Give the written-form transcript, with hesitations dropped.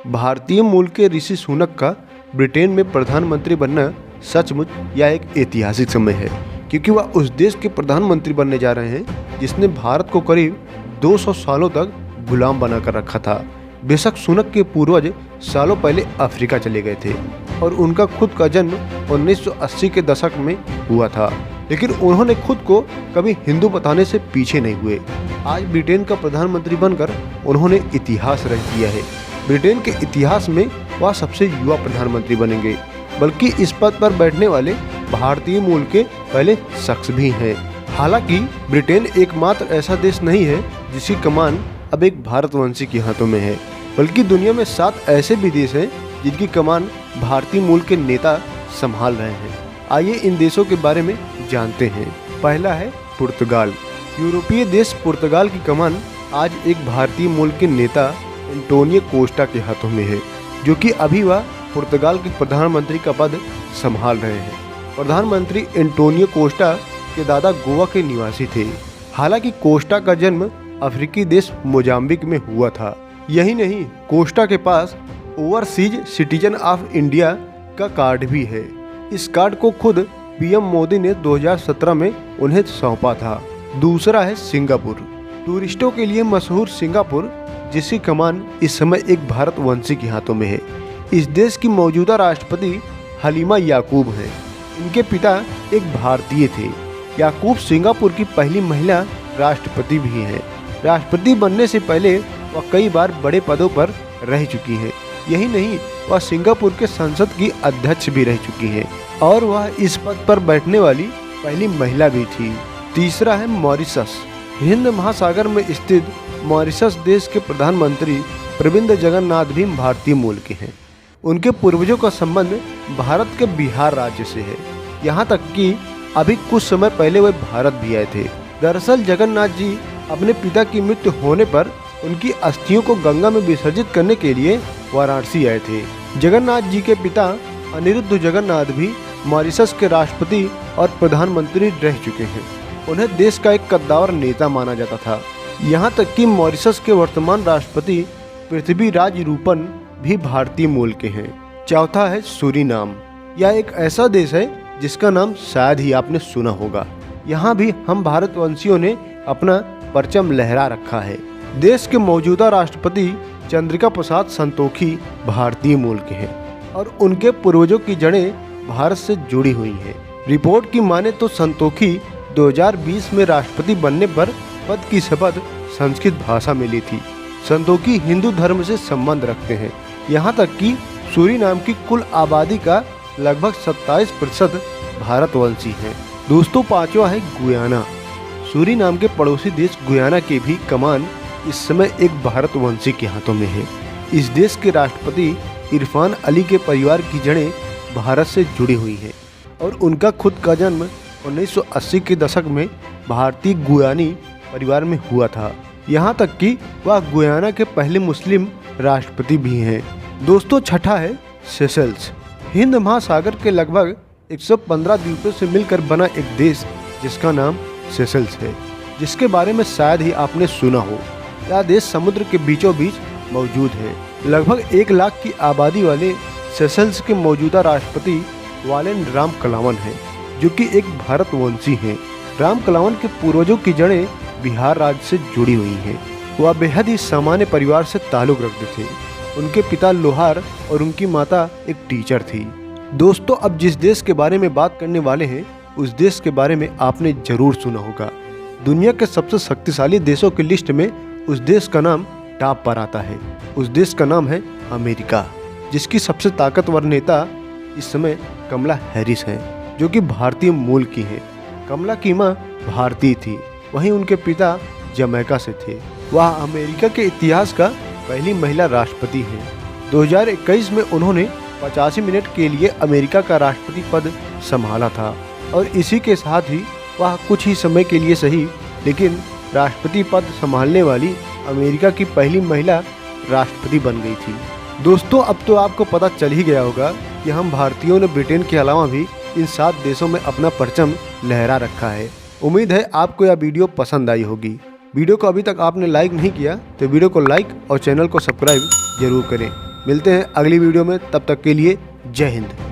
भारतीय मूल के ऋषि सुनक का ब्रिटेन में प्रधानमंत्री बनना सचमुच यह एक ऐतिहासिक समय है, क्योंकि वह उस देश के प्रधानमंत्री बनने जा रहे हैं जिसने भारत को करीब 200 सालों तक गुलाम बनाकर रखा था। बेशक सुनक के पूर्वज सालों पहले अफ्रीका चले गए थे और उनका खुद का जन्म 1980 के दशक में हुआ था, लेकिन उन्होंने खुद को कभी हिंदू बताने से पीछे नहीं हुए। आज ब्रिटेन का प्रधानमंत्री बनकर उन्होंने इतिहास रच दिया है। ब्रिटेन के इतिहास में वह सबसे युवा प्रधानमंत्री बनेंगे, बल्कि इस पद पर बैठने वाले भारतीय मूल के पहले शख्स भी हैं। हालांकि ब्रिटेन एकमात्र ऐसा देश नहीं है जिसकी कमान अब एक भारतवंशी के हाथों में है, बल्कि दुनिया में 7 ऐसे भी देश हैं जिनकी कमान भारतीय मूल के नेता संभाल रहे हैं। आइए इन देशों के बारे में जानते हैं। पहला है पुर्तगाल। यूरोपीय देश पुर्तगाल की कमान आज एक भारतीय मूल के नेता एंटोनियो कोस्टा के हाथों में है, जो कि अभी वह पुर्तगाल के प्रधानमंत्री का पद संभाल रहे हैं। प्रधानमंत्री एंटोनियो कोस्टा के दादा गोवा के निवासी थे। हालांकि कोस्टा का जन्म अफ्रीकी देश मोजाम्बिक में हुआ था। यही नहीं, कोस्टा के पास ओवरसीज सिटीजन ऑफ इंडिया का कार्ड भी है। इस कार्ड को खुद पीएम मोदी ने 2017 में उन्हें सौंपा था। दूसरा है सिंगापुर। टूरिस्टों के लिए मशहूर सिंगापुर, जिसकी कमान इस समय एक भारतवंशी के हाथों में है। इस देश की मौजूदा राष्ट्रपति हलीमा याकूब हैं। इनके पिता एक भारतीय थे। याकूब सिंगापुर की पहली महिला राष्ट्रपति भी हैं। राष्ट्रपति बनने से पहले वह कई बार बड़े पदों पर रह चुकी हैं। यही नहीं, वह सिंगापुर के संसद की अध्यक्ष भी रह चुकी हैं और वह इस पद पर बैठने वाली पहली महिला भी थी। तीसरा है मॉरिशस। हिंद महासागर में स्थित मॉरिशस देश के प्रधानमंत्री प्रविंद जगन्नाथ भी भारतीय मूल के हैं। उनके पूर्वजों का संबंध भारत के बिहार राज्य से है। यहाँ तक कि अभी कुछ समय पहले वे भारत भी आए थे। दरअसल जगन्नाथ जी अपने पिता की मृत्यु होने पर उनकी अस्थियों को गंगा में विसर्जित करने के लिए वाराणसी आए थे। जगन्नाथ जी के पिता अनिरुद्ध जगन्नाथ भी मॉरिशस के राष्ट्रपति और प्रधानमंत्री रह चुके हैं। उन्हें देश का एक कद्दावर नेता माना जाता था। यहाँ तक कि मॉरिशस के वर्तमान राष्ट्रपति पृथ्वीराज रूपन भी भारतीय मूल के हैं। चौथा है सूरीनाम। यह एक ऐसा देश है जिसका नाम शायद ही आपने सुना होगा। यहाँ भी हम भारतवंशियों ने अपना परचम लहरा रखा है। देश के मौजूदा राष्ट्रपति चंद्रिका प्रसाद संतोखी भारतीय मूल के हैं और उनके पूर्वजों की जड़ें भारत से जुड़ी हुई हैं। रिपोर्ट की माने तो संतोखी 2020 में राष्ट्रपति बनने पर पद की शपथ संस्कृत भाषा में ली थी। संतोखी हिंदू धर्म से संबंध रखते हैं। यहाँ तक कि सूरीनाम की कुल आबादी का लगभग 27% भारतवंशी हैं। दोस्तों, पांचवा है गुयाना। सूरीनाम के पड़ोसी देश गुयाना की भी कमान इस समय एक भारतवंशी के हाथों में है। इस देश के राष्ट्रपति इरफान अली के परिवार की जड़ें भारत से जुड़ी हुई हैं और उनका खुद का जन्म 1980 के दशक में भारतीय गुयानी परिवार में हुआ था। यहाँ तक कि वह गुयाना के पहले मुस्लिम राष्ट्रपति भी हैं। दोस्तों, छठा है सेशल्स। हिंद महासागर के लगभग 115 द्वीपों से मिलकर बना एक देश जिसका नाम सेशल्स है, जिसके बारे में शायद ही आपने सुना हो। यह देश समुद्र के बीचों बीच मौजूद है। लगभग 1 लाख की आबादी वाले सेशल्स के मौजूदा राष्ट्रपति वालेन रामकलावन हैं, जो कि एक भारतवंशी हैं। रामकलावन के पूर्वजों की जड़ें बिहार राज्य से जुड़ी हुई हैं। वह बेहद ही सामान्य परिवार से ताल्लुक़ रखते थे। उनके पिता लोहार और उनकी माता एक टीचर थी। दोस्तों, अब जिस देश के बारे में बात करने वाले हैं उस देश के बारे में आपने जरूर सुना होगा। दुनिया के सबसे शक्तिशाली देशों की लिस्ट में उस देश का नाम टॉप पर आता है। उस देश का नाम है अमेरिका, जिसकी सबसे ताकतवर नेता इस समय कमला हैरिस हैं, जो कि भारतीय मूल की हैं। कमला की मां भारतीय थी, वहीं उनके पिता जमैका से थे। वह अमेरिका के इतिहास का पहली महिला राष्ट्रपति हैं। 2021 में उन्होंने 85 मिनट के लिए अमेरिका का राष्ट्रपति पद संभाला था और इसी के साथ ही वह कुछ ही समय के लिए सही, लेकिन राष्ट्रपति पद संभालने वाली अमेरिका की पहली महिला राष्ट्रपति बन गई थी। दोस्तों, अब तो आपको पता चल ही गया होगा कि हम भारतीयों ने ब्रिटेन के अलावा भी इन 7 देशों में अपना परचम लहरा रखा है। उम्मीद है आपको यह वीडियो पसंद आई होगी। वीडियो को अभी तक आपने लाइक नहीं किया तो वीडियो को लाइक और चैनल को सब्सक्राइब जरूर करें। मिलते हैं अगली वीडियो में, तब तक के लिए जय हिंद।